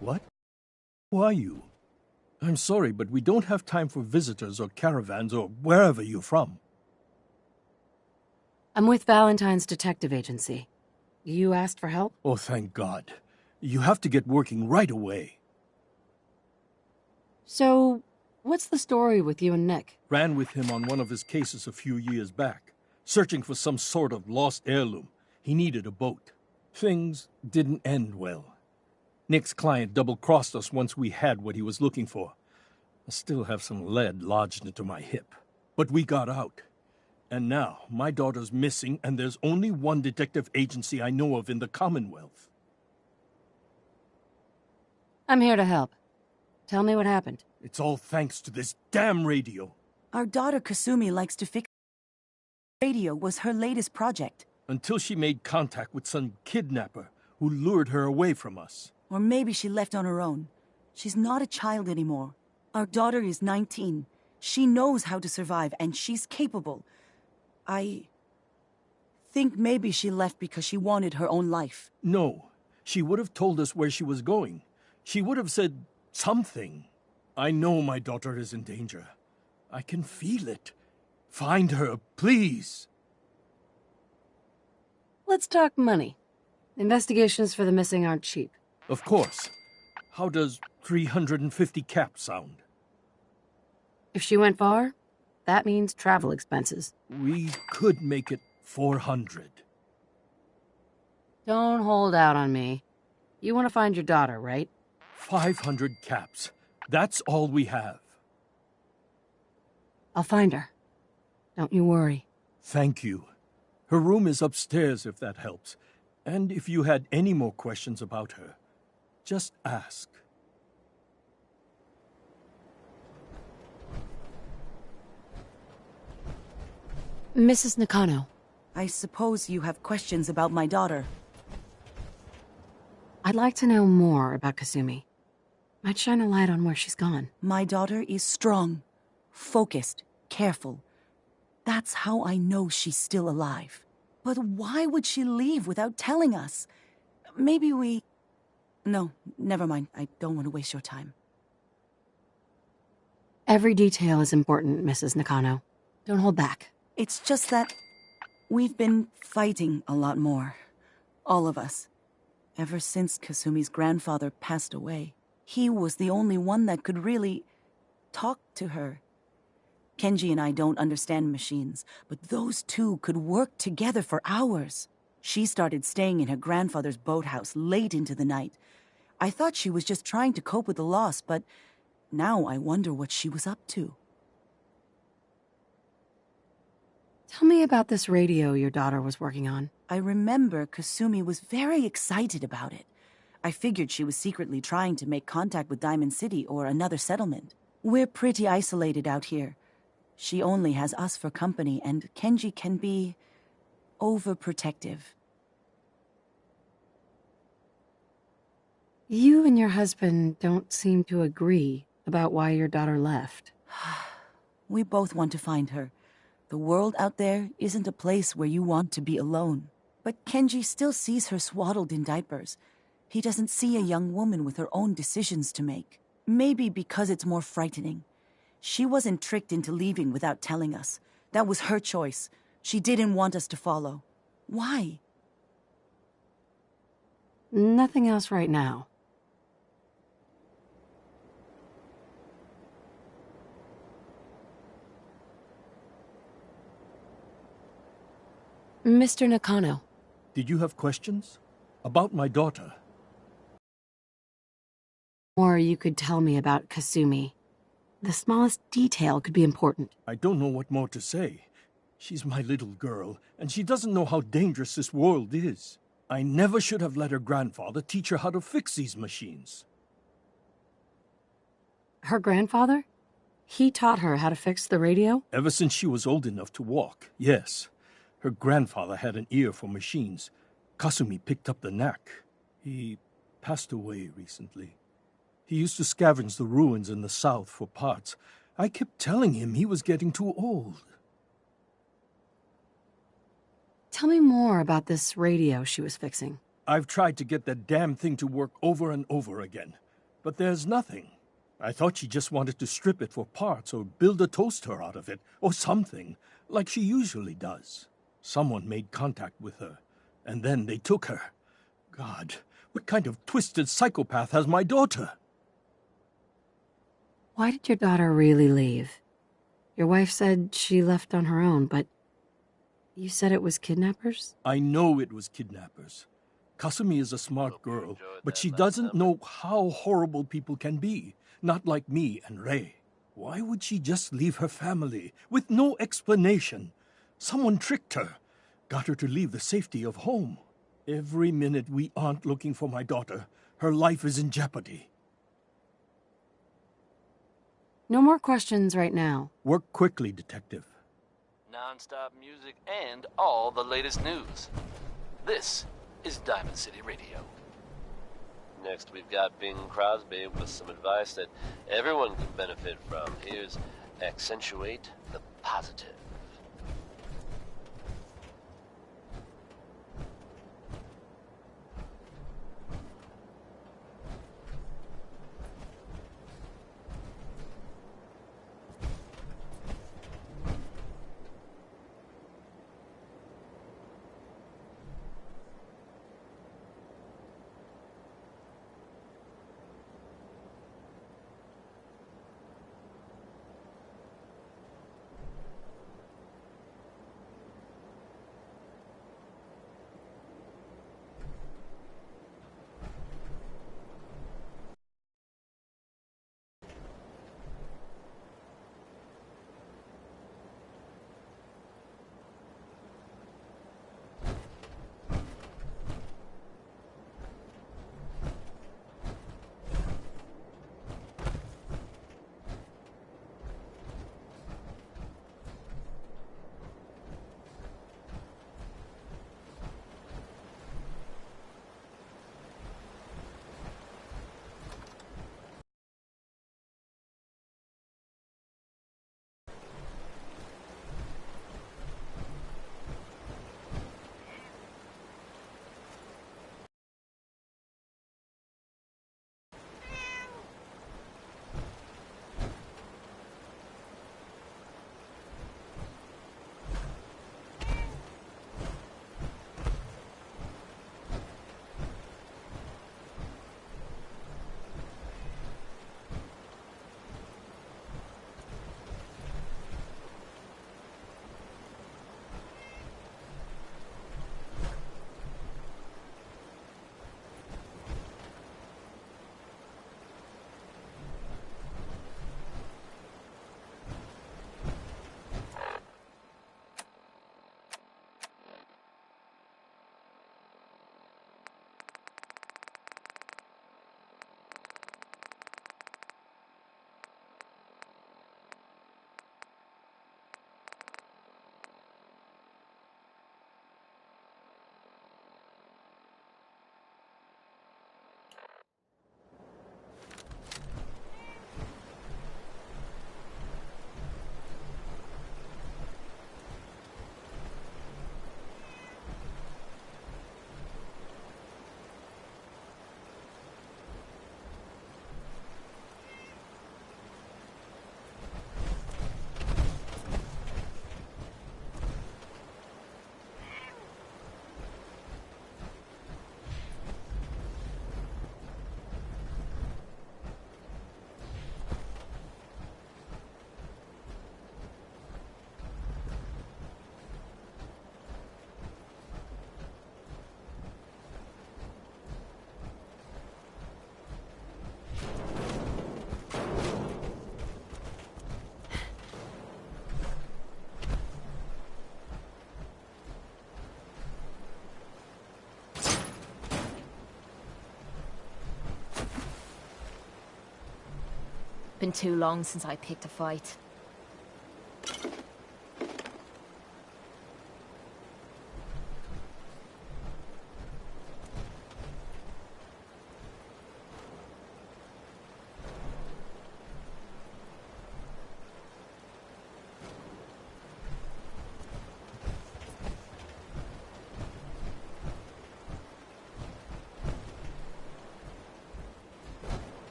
What? Who are you? I'm sorry, but we don't have time for visitors or caravans or wherever you're from. I'm with Valentine's detective agency. You asked for help? Oh, thank God. You have to get working right away. So, what's the story with you and Nick? Ran with him on one of his cases a few years back, searching for some sort of lost heirloom. He needed a boat. Things didn't end well. Nick's client double-crossed us once we had what he was looking for. I still have some lead lodged into my hip. But we got out. And now, my daughter's missing, and there's only one detective agency I know of in the Commonwealth. I'm here to help. Tell me what happened. It's all thanks to this damn radio. Our daughter Kasumi likes to fix radio was her latest project. Until she made contact with some kidnapper who lured her away from us. Or maybe she left on her own. She's not a child anymore. Our daughter is 19. She knows how to survive, and she's capable. I think maybe she left because she wanted her own life. No. She would have told us where she was going. She would have said something. I know my daughter is in danger. I can feel it. Find her, please. Let's talk money. Investigations for the missing aren't cheap. Of course. How does 350 caps sound? If she went far, that means travel expenses. We could make it 400. Don't hold out on me. You want to find your daughter, right? 500 caps. That's all we have. I'll find her. Don't you worry. Thank you. Her room is upstairs if that helps. And if you had any more questions about her, just ask. Mrs. Nakano. I suppose you have questions about my daughter. I'd like to know more about Kasumi. Might shine a light on where she's gone. My daughter is strong, focused, careful. That's how I know she's still alive. But why would she leave without telling us? Maybe we... No, never mind. I don't want to waste your time. Every detail is important, Mrs. Nakano. Don't hold back. It's just that we've been fighting a lot more. All of us. Ever since Kasumi's grandfather passed away. He was the only one that could really talk to her. Kenji and I don't understand machines, but those two could work together for hours. She started staying in her grandfather's boathouse late into the night. I thought she was just trying to cope with the loss, but now I wonder what she was up to. Tell me about this radio your daughter was working on. I remember Kasumi was very excited about it. I figured she was secretly trying to make contact with Diamond City or another settlement. We're pretty isolated out here. She only has us for company, and Kenji can be overprotective. You and your husband don't seem to agree about why your daughter left. We both want to find her. The world out there isn't a place where you want to be alone. But Kenji still sees her swaddled in diapers. He doesn't see a young woman with her own decisions to make. Maybe because it's more frightening. She wasn't tricked into leaving without telling us. That was her choice. She didn't want us to follow. Why? Nothing else right now. Mr. Nakano. Did you have questions? About my daughter? Or you could tell me about Kasumi. The smallest detail could be important. I don't know what more to say. She's my little girl, and she doesn't know how dangerous this world is. I never should have let her grandfather teach her how to fix these machines. Her grandfather? He taught her how to fix the radio? Ever since she was old enough to walk, yes. Her grandfather had an ear for machines. Kasumi picked up the knack. He passed away recently. He used to scavenge the ruins in the south for parts. I kept telling him he was getting too old. Tell me more about this radio she was fixing. I've tried to get that damn thing to work over and over again. but there's nothing. I thought she just wanted to strip it for parts or build a toaster out of it, or something, like she usually does. Someone made contact with her, and then they took her. God, what kind of twisted psychopath has my daughter? Why did your daughter really leave? Your wife said she left on her own, but you said it was kidnappers? I know it was kidnappers. Kasumi is a smart girl, but she doesn't know how horrible people can be. Not like me and Ray. Why would she just leave her family with no explanation? Someone tricked her, got her to leave the safety of home. Every minute we aren't looking for my daughter, her life is in jeopardy. No more questions right now. Work quickly, Detective. Non-stop music and all the latest news. This is Diamond City Radio. Next, we've got Bing Crosby with some advice that everyone can benefit from. Here's Accentuate the Positive. Been too long since I picked a fight.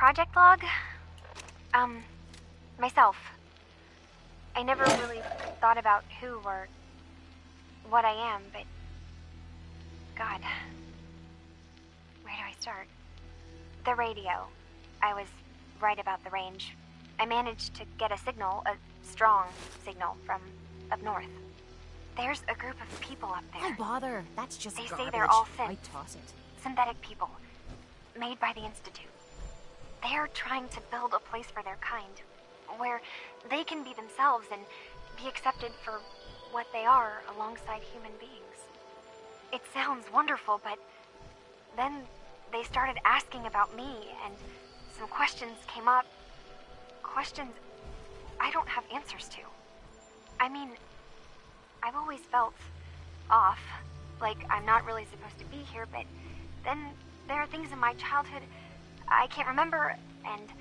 project log? Myself. I never really thought about who or what I am, but... God. Where do I start? The radio. I was right about the range. I managed to get a signal, a strong signal, from up north. There's a group of people up there. Why bother? That's just They garbage. say they're all I synths. toss it. Synthetic people. Made by the Institute. They're trying to build a place for their kind, where they can be themselves and be accepted for what they are alongside human beings. It sounds wonderful, but then they started asking about me, and some questions came up. Questions I don't have answers to. I mean, I've always felt off, like I'm not really supposed to be here, but then there are things in my childhood I can't remember, and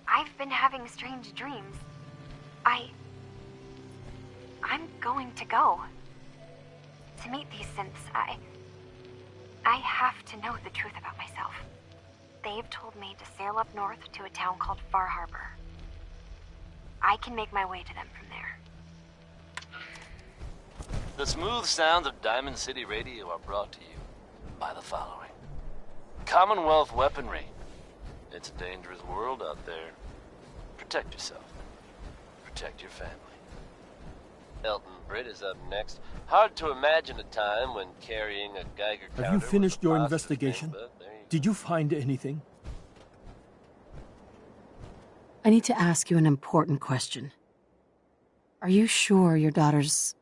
I've been having strange dreams. I'm going to go. To meet these synths, I have to know the truth about myself. They've told me to sail up north to a town called Far Harbor. I can make my way to them from there. The smooth sounds of Diamond City Radio are brought to you by the following. Commonwealth weaponry. It's a dangerous world out there. Protect yourself. Protect your family. Elton Britt is up next. Hard to imagine a time when carrying a Geiger counter. Have you finished was a your positive investigation? thing, but there you Did you find anything? I need to ask you an important question. Are you sure your daughter's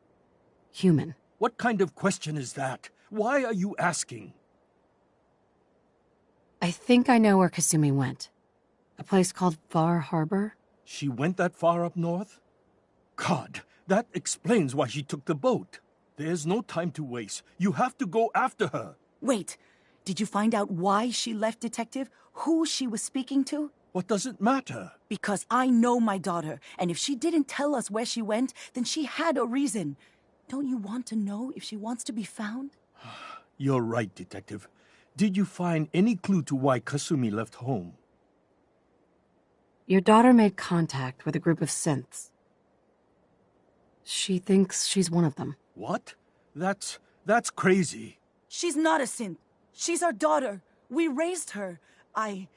human? What kind of question is that? Why are you asking? I think I know where Kasumi went. A place called Far Harbor? She went that far up north? God, that explains why she took the boat. There's no time to waste. You have to go after her. Wait, did you find out why she left, Detective? Who she was speaking to? What does it matter? Because I know my daughter, and if she didn't tell us where she went, then she had a reason. Don't you want to know if she wants to be found? You're right, Detective. Did you find any clue to why Kasumi left home? Your daughter made contact with a group of synths. She thinks she's one of them. What? That's crazy. She's not a synth. She's our daughter. We raised her. I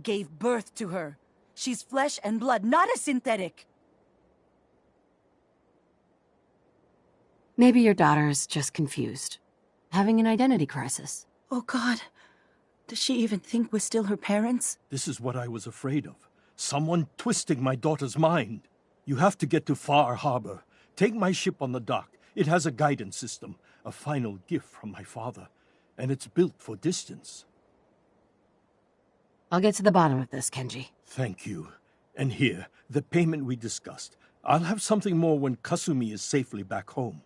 gave birth to her. She's flesh and blood, not a synthetic. Maybe your daughter is just confused, having an identity crisis. Oh, God. Does she even think we're still her parents? This is what I was afraid of. Someone twisting my daughter's mind. You have to get to Far Harbor. Take my ship on the dock. It has a guidance system, a final gift from my father, and it's built for distance. I'll get to the bottom of this, Kenji. Thank you. And here, the payment we discussed. I'll have something more when Kasumi is safely back home.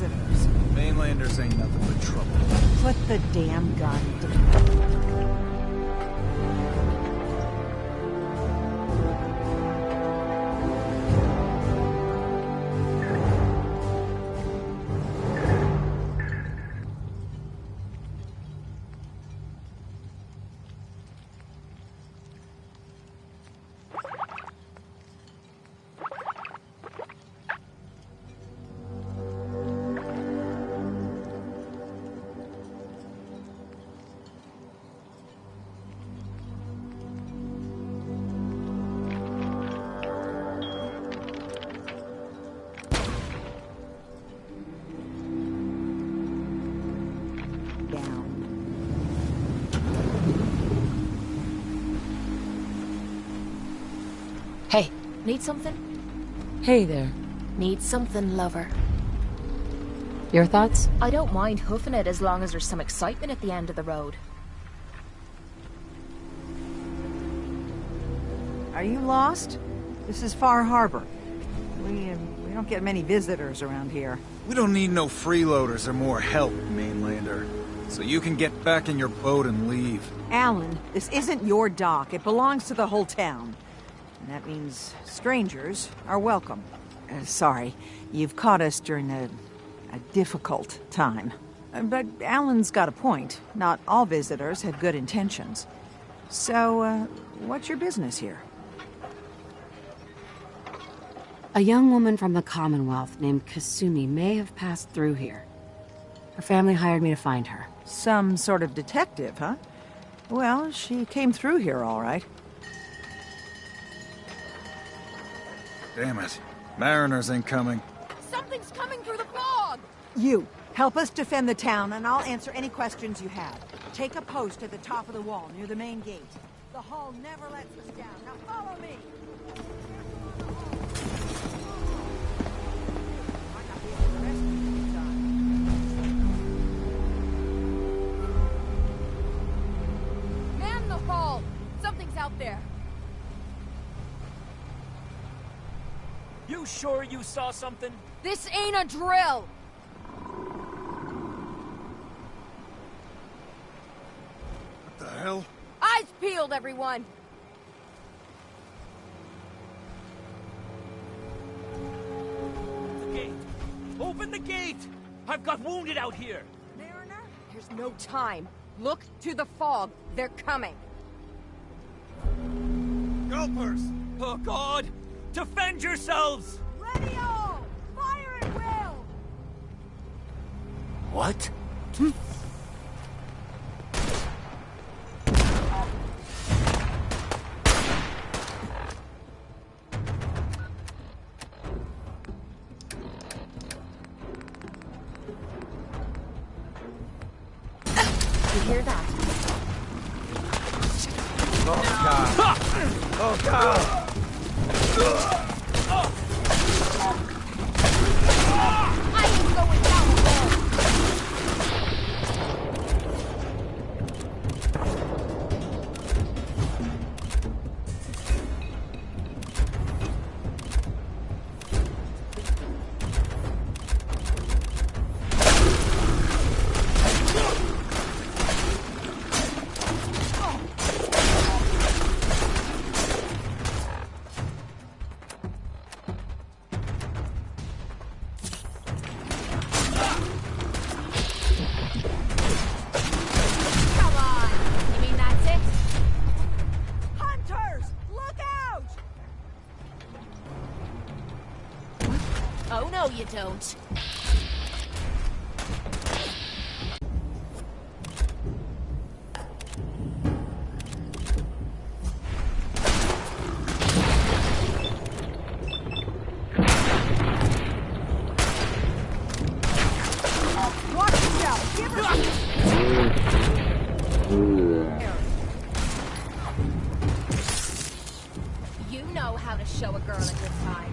visitors. Mainlanders ain't nothing but trouble. Put the damn gun down. Hey, need something? Hey there. Need something, lover. Your thoughts? I don't mind hoofing it as long as there's some excitement at the end of the road. Are you lost? This is Far Harbor. We don't get many visitors around here. We don't need no freeloaders or more help, Mainlander. So you can get back in your boat and leave. Alan, this isn't your dock. It belongs to the whole town. And that means strangers are welcome. Sorry, you've caught us during a difficult time. But Alan's got a point. Not all visitors have good intentions. So, what's your business here? A young woman from the Commonwealth named Kasumi may have passed through here. Her family hired me to find her. Some sort of detective, huh? Well, she came through here all right. Damn it. Mariners ain't coming. Something's coming through the fog! You, help us defend the town, and I'll answer any questions you have. Take a post at the top of the wall, near the main gate. The hall never lets us down. Now follow me! Man the hall! Something's out there. You sure you saw something? This ain't a drill! What the hell? Eyes peeled, everyone! The gate! Open the gate! I've got wounded out here! Mariner, there's no time. Look to the fog. They're coming. Gulpers! Oh, God! Defend yourselves! Ready all! Fire at will! What? You hear that? Oh, God. Oh, God! I ain't going down the hall! Come on! You mean that's it? Hunters! Look out! Oh, no, you don't. Watch yourself! Give her You know how to show a girl a good time.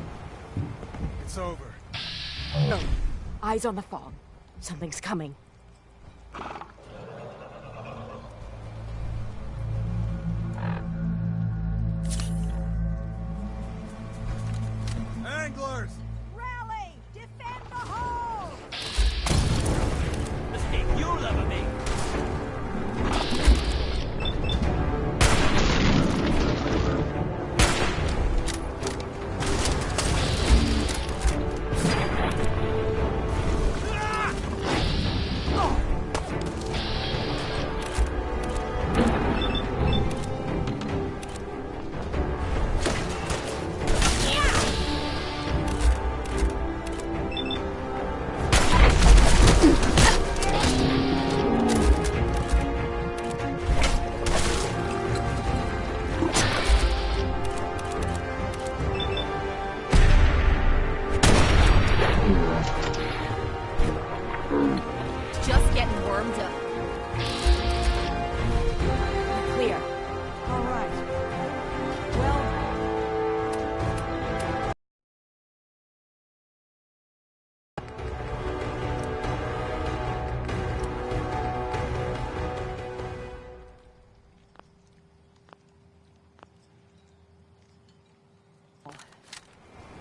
It's over. No. Eyes on the fog. Something's coming. Anglers! Rally! Defend the hole! Armed up. Clear. All right. Well,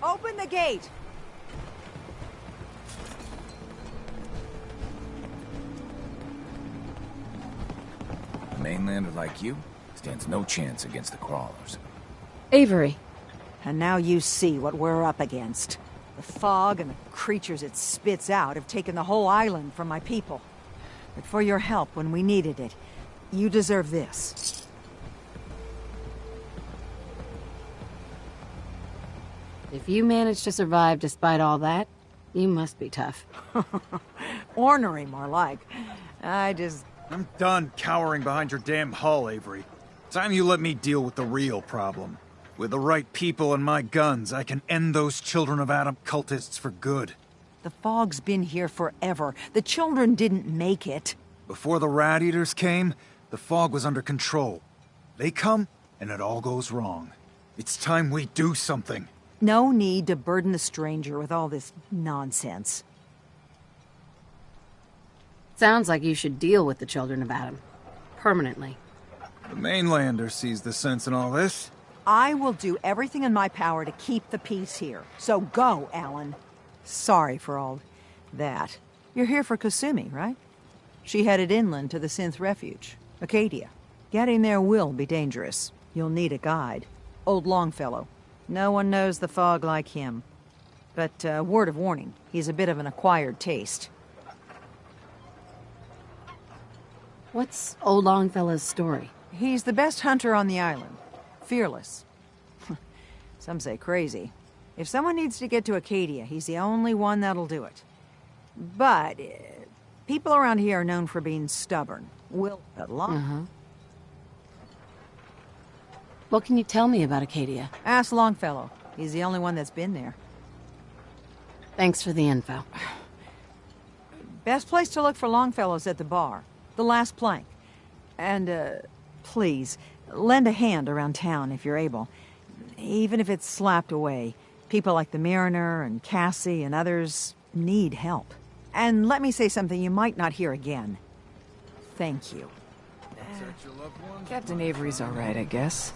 open the gate. A mainlander like you stands no chance against the crawlers. Avery. And now you see what we're up against. The fog and the creatures it spits out have taken the whole island from my people. But for your help when we needed it, you deserve this. If you managed to survive despite all that, you must be tough. Ornery, more like. I'm done cowering behind your damn hull, Avery. Time you let me deal with the real problem. With the right people and my guns, I can end those Children of Adam cultists for good. The fog's been here forever. The children didn't make it. Before the Rat Eaters came, the fog was under control. They come, and it all goes wrong. It's time we do something. No need to burden the stranger with all this nonsense. Sounds like you should deal with the Children of Adam. Permanently. The mainlander sees the sense in all this. I will do everything in my power to keep the peace here. So go, Alan. Sorry for all that. You're here for Kasumi, right? She headed inland to the Synth Refuge, Acadia. Getting there will be dangerous. You'll need a guide. Old Longfellow. No one knows the fog like him. But, word of warning, he's a bit of an acquired taste. What's Old Longfellow's story? He's the best hunter on the island. Fearless. Some say crazy. If someone needs to get to Acadia, he's the only one that'll do it. But, people around here are known for being stubborn. Will at long. What can you tell me about Acadia? Ask Longfellow. He's the only one that's been there. Thanks for the info. Best place to look for Longfellow's at the bar. The last plank. And, please, lend a hand around town if you're able. Even if it's slapped away. People like the Mariner and Cassie and others need help. And let me say something you might not hear again. Thank you. Captain Avery's all right, I guess.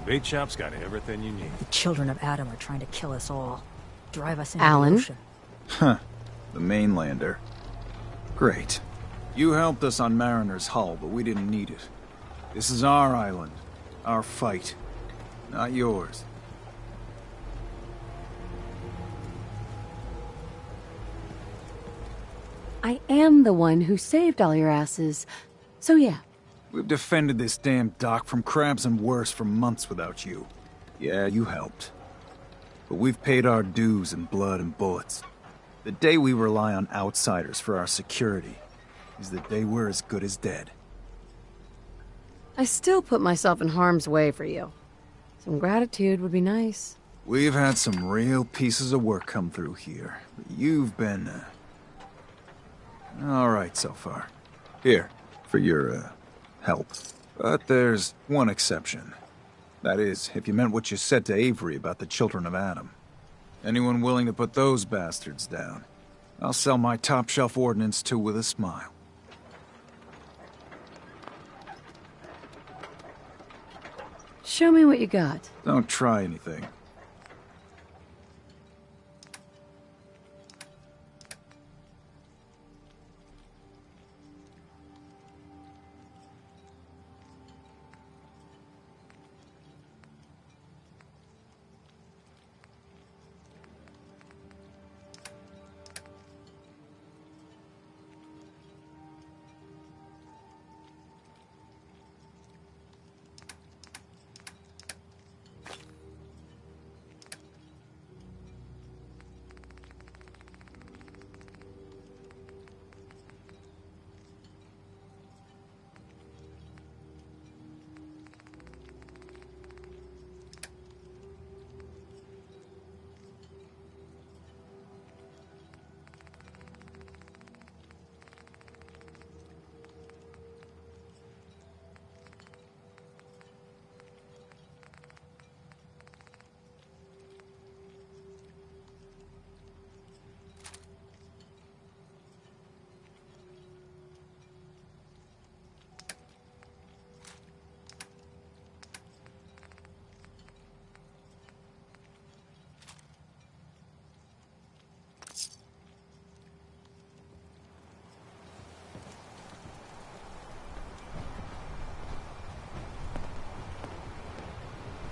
Bait shop's got everything you need. The Children of Adam are trying to kill us all. Drive us into Alan? the ocean. Huh. The mainlander. Great. You helped us on Mariner's hull, but we didn't need it. This is our island. Our fight. Not yours. I am the one who saved all your asses. So yeah. We've defended this damn dock from crabs and worse for months without you. Yeah, you helped. But we've paid our dues in blood and bullets. The day we rely on outsiders for our security is the day we're as good as dead. I still put myself in harm's way for you. Some gratitude would be nice. We've had some real pieces of work come through here. But you've been, all right so far. Here, for your, help. But there's one exception. That is, if you meant what you said to Avery about the Children of Adam. Anyone willing to put those bastards down, I'll sell my top-shelf ordnance to with a smile. Show me what you got. Don't try anything.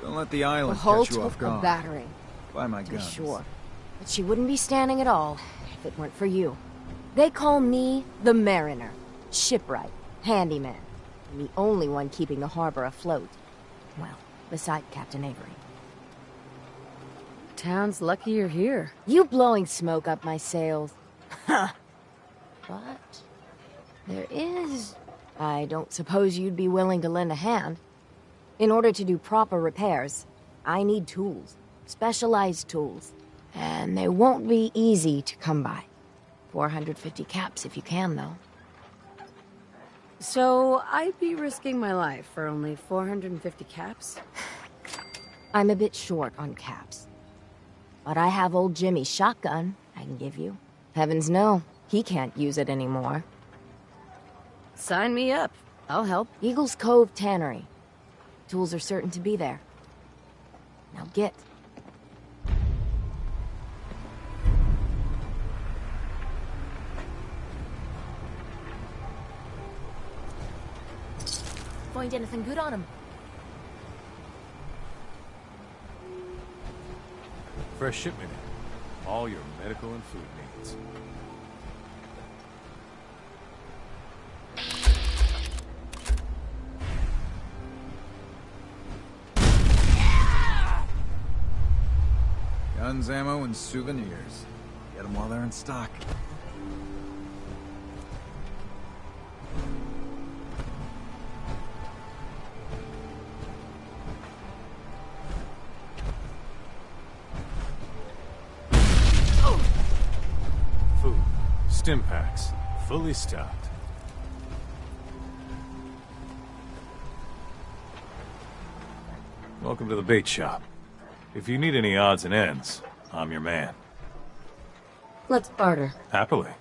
Don't let the The island hull catch you off took a guard. battering. By my To be guns. sure. But she wouldn't be standing at all if it weren't for you. They call me the Mariner. Shipwright. Handyman. I'm the only one keeping the harbor afloat. Well, beside Captain Avery. Town's lucky you're here. You blowing smoke up my sails. Huh. But there is... I don't suppose you'd be willing to lend a hand. In order to do proper repairs, I need tools. Specialized tools. And they won't be easy to come by. 450 caps if you can, though. So I'd be risking my life for only 450 caps? I'm a bit short on caps. But I have old Jimmy's shotgun I can give you. Heavens no, he can't use it anymore. Sign me up. I'll help. Eagles Cove Tannery. Tools are certain to be there. Now get. Find anything good on him? Fresh shipment in. All your medical and food needs. Guns, ammo, and souvenirs. Get them while they're in stock. Food. Stim packs. Fully stocked. Welcome to the bait shop. If you need any odds and ends, I'm your man. Let's barter. Happily.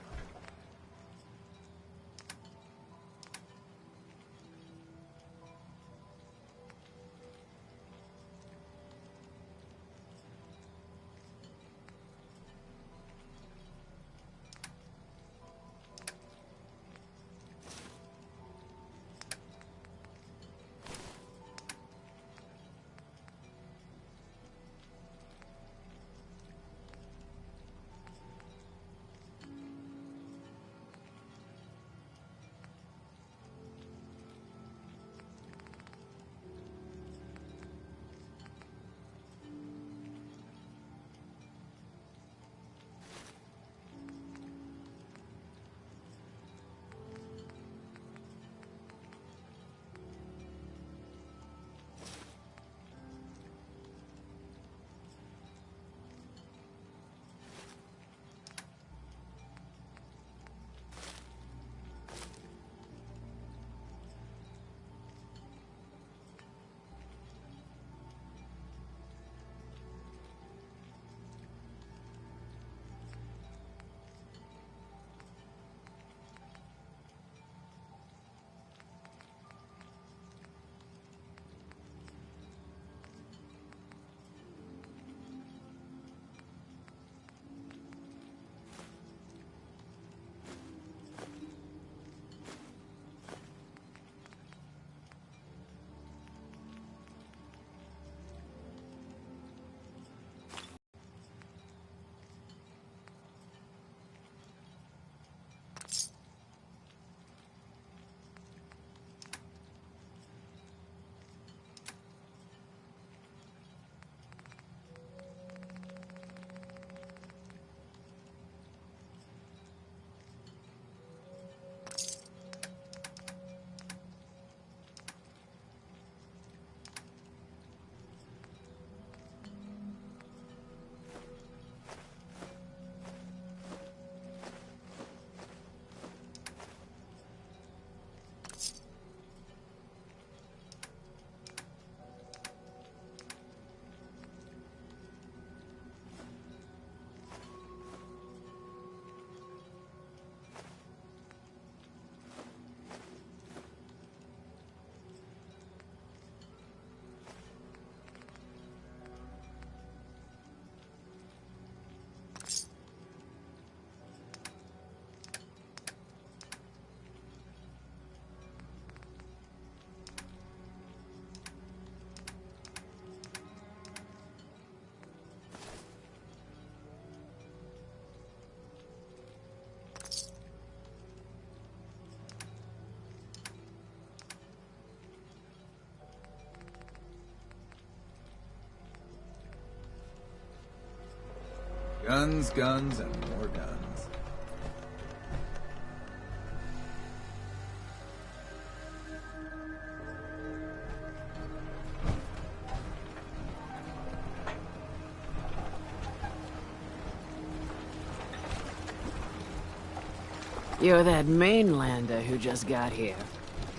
Guns, guns, and more guns. You're that mainlander who just got here.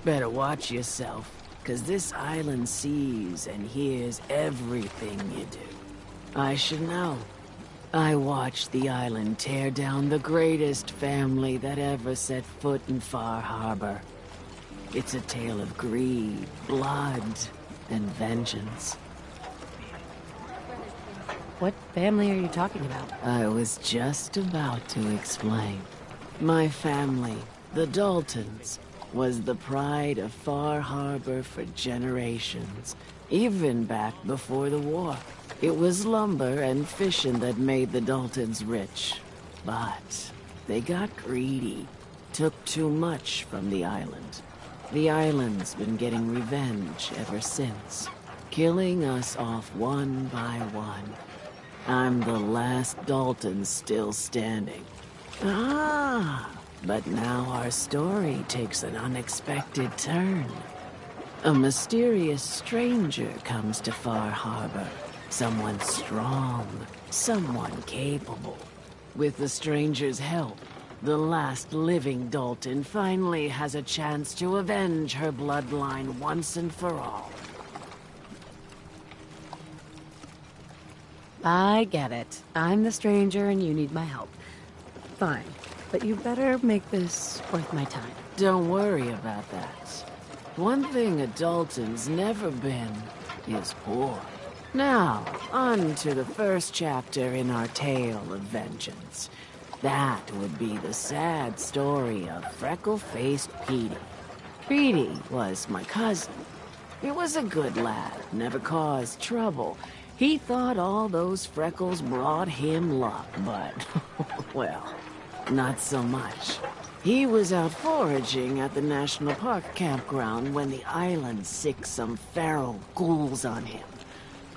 Better watch yourself, 'cause this island sees and hears everything you do. I should know. I watched the island tear down the greatest family that ever set foot in Far Harbor. It's a tale of greed, blood, and vengeance. What family are you talking about? I was just about to explain. My family, the Daltons, was the pride of Far Harbor for generations, even back before the war. It was lumber and fishing that made the Daltons rich. But they got greedy, took too much from the island. The island's been getting revenge ever since, killing us off one by one. I'm the last Dalton still standing. But now our story takes an unexpected turn. A mysterious stranger comes to Far Harbor. Someone strong, someone capable. With the stranger's help, the last living Dalton finally has a chance to avenge her bloodline once and for all. I get it. I'm the stranger and you need my help. Fine, but you better make this worth my time. Don't worry about that. One thing a Dalton's never been is poor. Now, on to the first chapter in our tale of vengeance. That would be the sad story of freckle-faced Petey. Petey was my cousin. He was a good lad, never caused trouble. He thought all those freckles brought him luck, but, well, not so much. He was out foraging at the National Park campground when the island sicked some feral ghouls on him.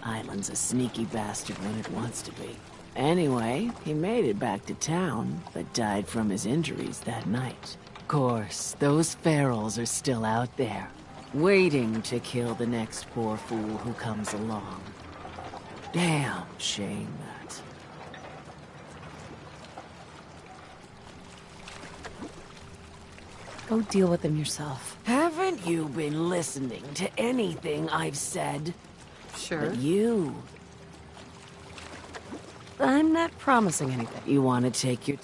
Island's a sneaky bastard when it wants to be. Anyway, he made it back to town, but died from his injuries that night. Of course, those ferals are still out there, waiting to kill the next poor fool who comes along. Damn shame that. Go deal with them yourself. Haven't you been listening to anything I've said? Sure. But you... I'm not promising anything. You want to take your...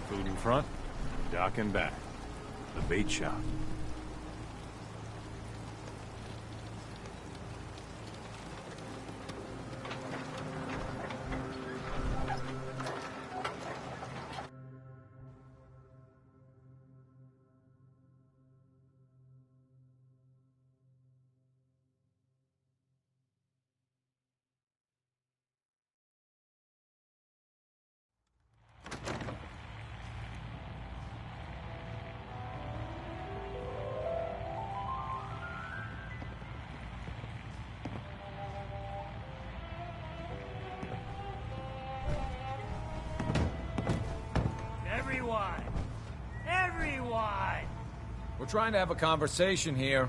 Food in front, dock in back. The bait shop. Everyone! We're trying to have a conversation here.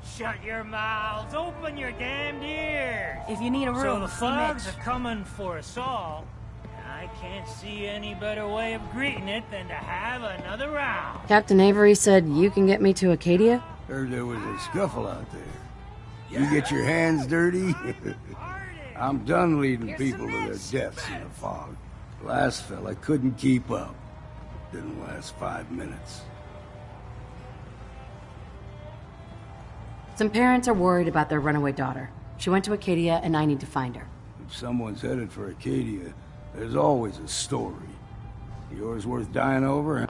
Shut your mouths! Open your damned ears! If you need a room, So the see thugs Mitch. are coming for us all. I can't see any better way of greeting it than to have another round. Captain Avery said you can get me to Acadia? Heard there was a scuffle out there. You get your hands dirty? I'm done leading people to their deaths in the fog. Last fella couldn't keep up. Didn't last 5 minutes. Some parents are worried about their runaway daughter. She went to Acadia and I need to find her. If someone's headed for Acadia, there's always a story. Yours worth dying over?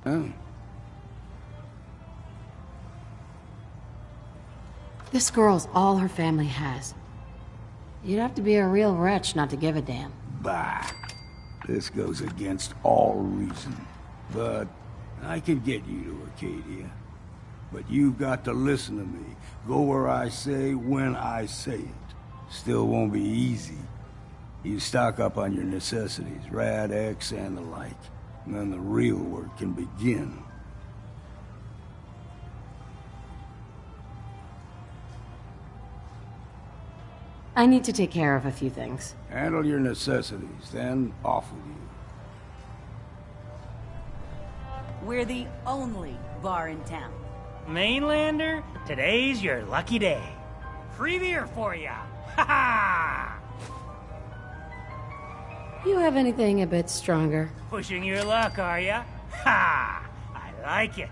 Huh? This girl's all her family has. You'd have to be a real wretch not to give a damn. Bah. This goes against all reason. But I can get you to Arcadia. But you've got to listen to me. Go where I say, when I say it. Still won't be easy. You stock up on your necessities, Rad-X and the like. And then the real work can begin. I need to take care of a few things. Handle your necessities, then off with you. We're the only bar in town. Mainlander, today's your lucky day. Free beer for ya! Ha ha! You have anything a bit stronger? Pushing your luck, are ya? Ha! I like it.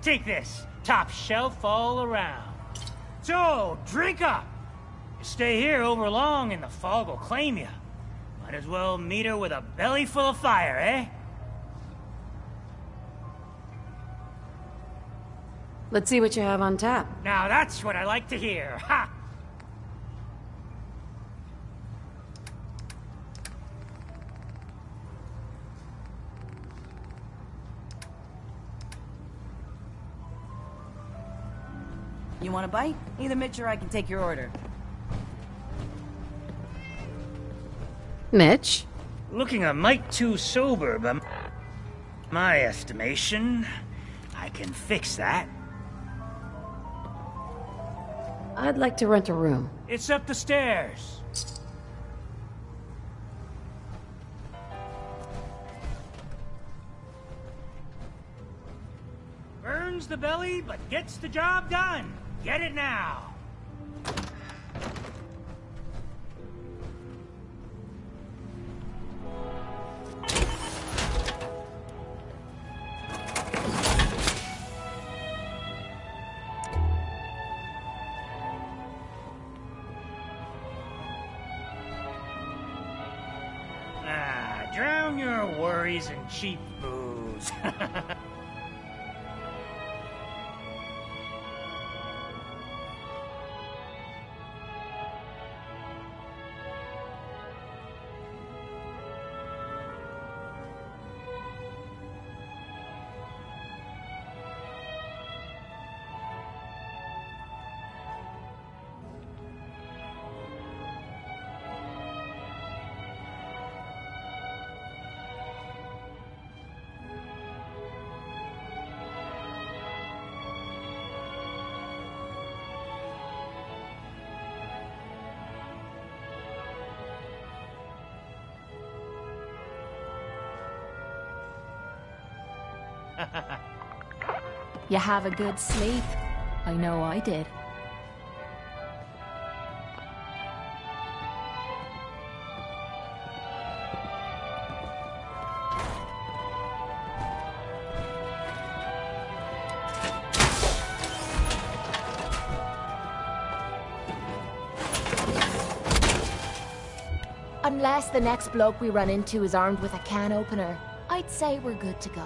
Take this, top shelf all around. So, drink up! You stay here over long and the fog will claim you. Might as well meet her with a belly full of fire, eh? Let's see what you have on tap. Now that's what I like to hear, ha! You want a bite? Either Mitch or I can take your order. Mitch? Looking a mite too sober, but my estimation, I can fix that. I'd like to rent a room. It's up the stairs. Burns the belly, but gets the job done. Get it now. Drown your worries in cheap booze. You have a good sleep? I know I did. Unless the next bloke we run into is armed with a can opener, I'd say we're good to go.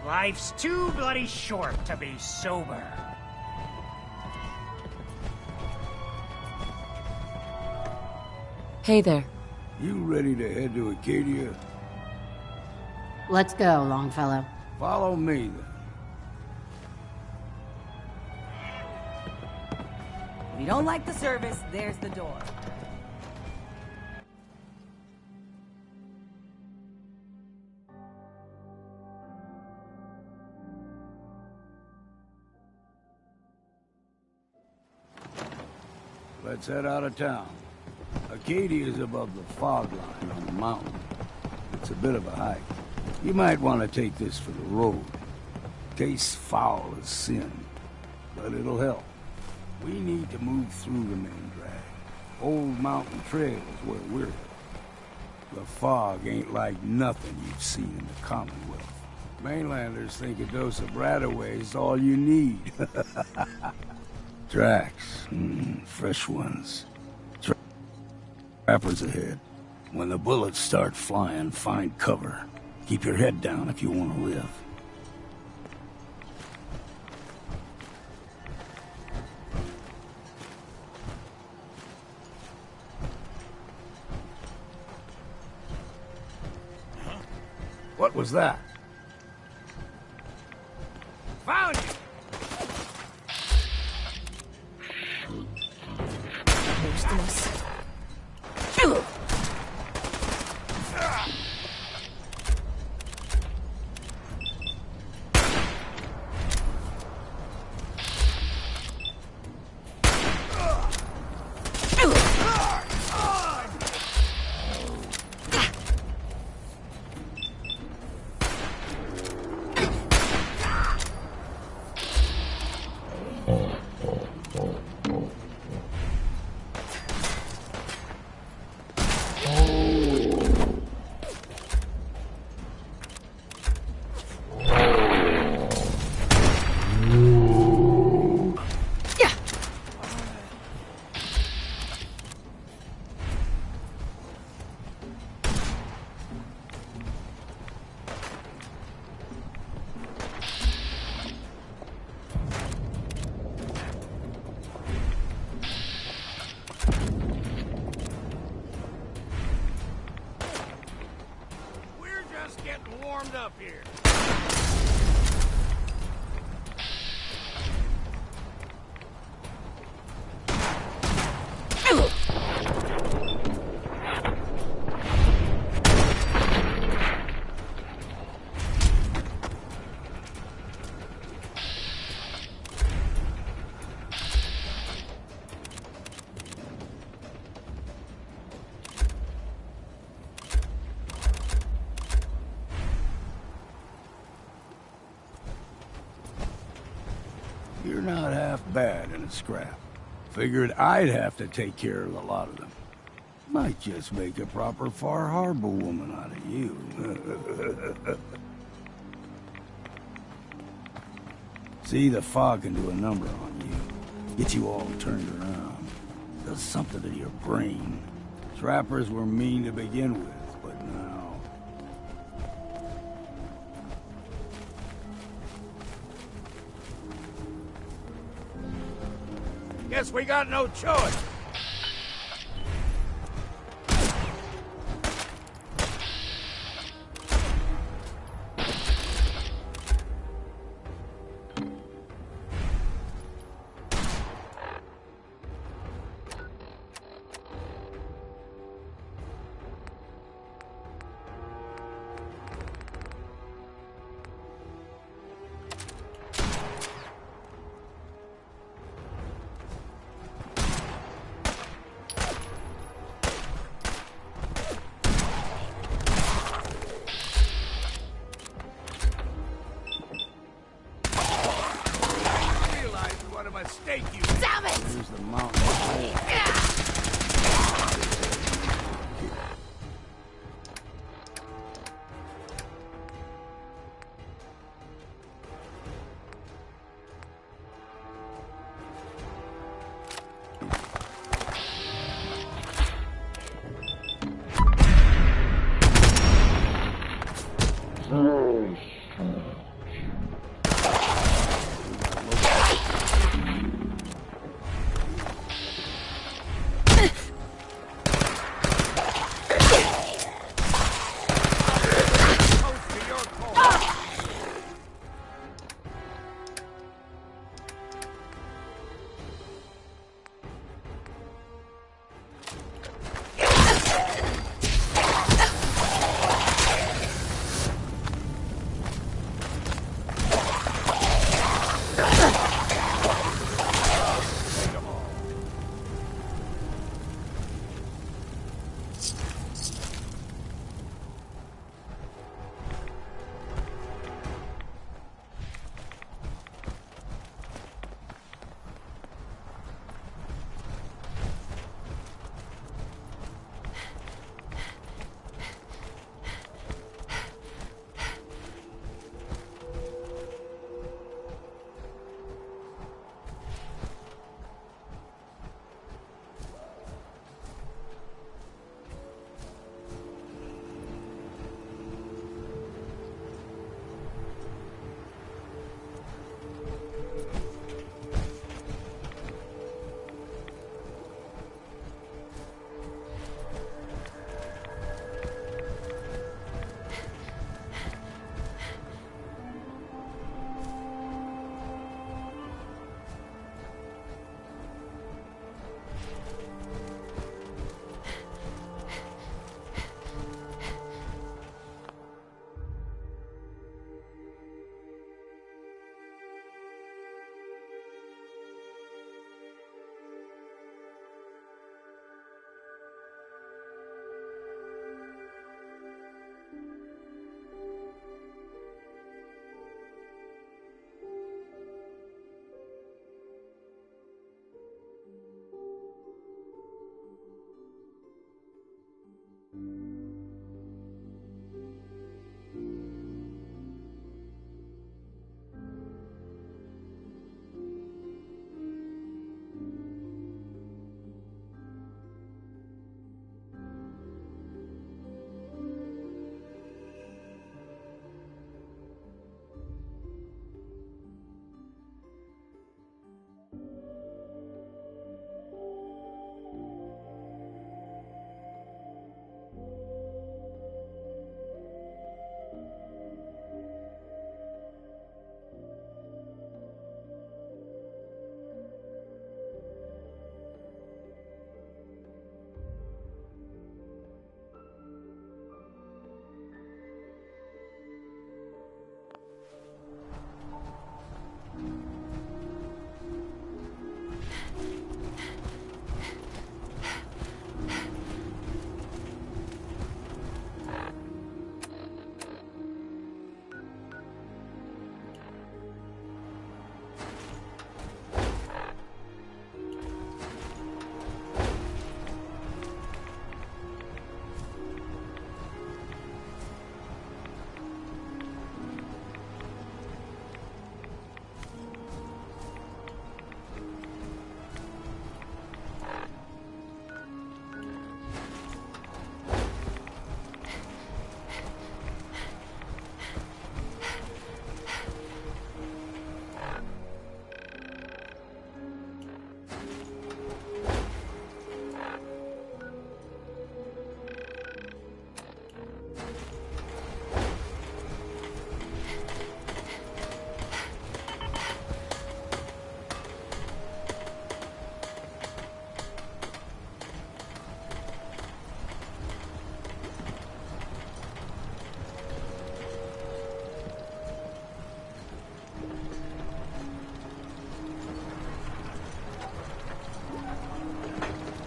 Life's too bloody short to be sober. Hey there. You ready to head to Arcadia? Let's go, Longfellow. Follow me, then. If you don't like the service, there's the door. Let's head out of town. Arcadia is above the fog line on the mountain. It's a bit of a hike. You might want to take this for the road. Tastes foul as sin, but it'll help. We need to move through the main drag. Old Mountain Trail is where we're headed. The fog ain't like nothing you've seen in the Commonwealth. Mainlanders think a dose of Bradaway is all you need. Tracks. Fresh ones. Trappers ahead. When the bullets start flying, find cover. Keep your head down if you want to live. What was that? Found you! Boosting us. Getting warmed up here. You're not half bad in a scrap. Figured I'd have to take care of a lot of them. Might just make a proper Far Harbor woman out of you. See, the fog can do a number on you. Get you all turned around. Does something to your brain. Trappers were mean to begin with, but now... Guess we got no choice. Mistake you. Damn it! Here's the mountain.